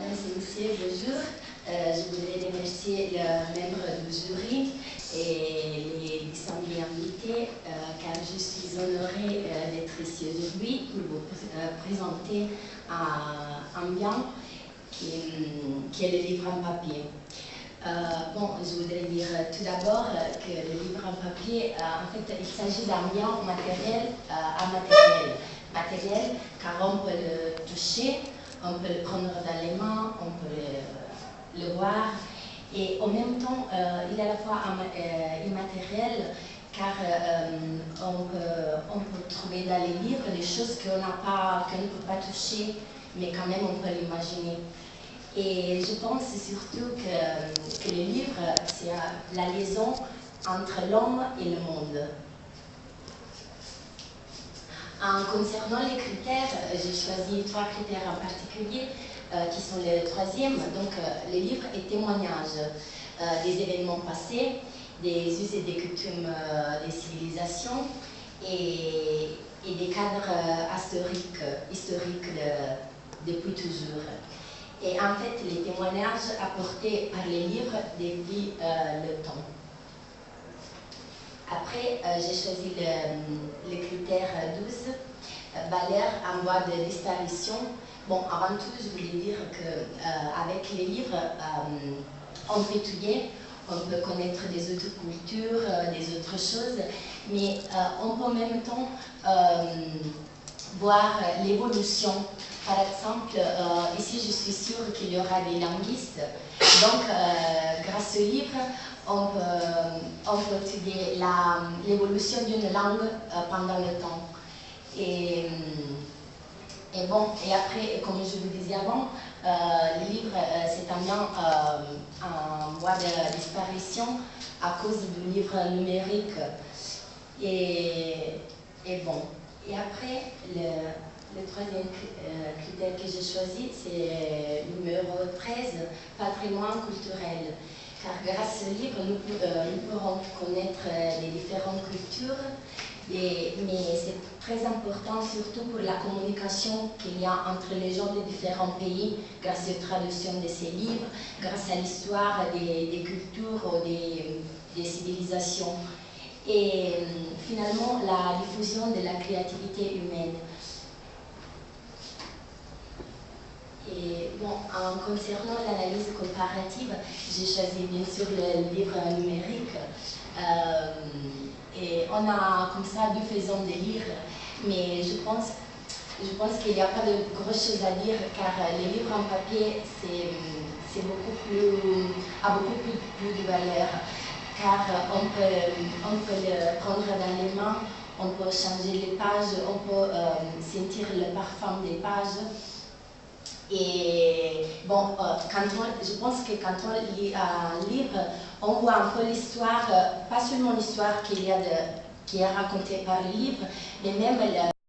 Mesdames et messieurs, bonjour. Je voudrais remercier les membres du jury et les distingués invités car je suis honorée d'être ici aujourd'hui pour vous présenter un bien qui est le livre en papier. Je voudrais dire tout d'abord que le livre en papier, en fait, il s'agit d'un bien matériel matériel car on peut le toucher, on peut le prendre dans les mains, on peut le voir et en même temps il est à la fois immatériel car on peut trouver dans les livres des choses qu'on ne peut pas toucher mais quand même on peut l'imaginer. Et je pense surtout que le livre, c'est la liaison entre l'homme et le monde. En concernant les critères, j'ai choisi 3 critères en particulier qui sont les troisièmes. Donc, le livre est témoignage des événements passés, des us et des coutumes des civilisations et des cadres historiques depuis toujours. Et en fait, les témoignages apportés par les livres depuis le temps. Après, j'ai choisi le critère 12, valeur en voie de disparition. Bon, avant tout, je voulais dire qu'avec les livres, on peut étudier, on peut connaître des autres cultures, des autres choses, mais on peut en même temps voir l'évolution. Par exemple, ici je suis sûre qu'il y aura des linguistes, donc grâce au livre, on peut étudier l'évolution d'une langue pendant le temps. Et après, comme je vous disais avant, le livre c'est un bien en voie de disparition à cause du livre numérique. Et après, le troisième critère que j'ai choisi, c'est numéro 13, patrimoine culturel. Car grâce au livre, nous pourrons connaître les différentes cultures, mais c'est très important surtout pour la communication qu'il y a entre les gens des différents pays, grâce aux traductions de ces livres, grâce à l'histoire des cultures ou des civilisations. Et finalement, la diffusion de la créativité humaine. Et bon, en concernant l'analyse comparative, j'ai choisi bien sûr le livre numérique. Et on a comme ça 2 façons de lire, mais je pense qu'il n'y a pas de grosses choses à dire car les livres en papier a beaucoup plus de valeur car on peut le prendre dans les mains, on peut changer les pages, on peut sentir le parfum des pages. Et bon, je pense que quand on lit un livre, on voit un peu l'histoire, pas seulement l'histoire qui est racontée par le livre, mais même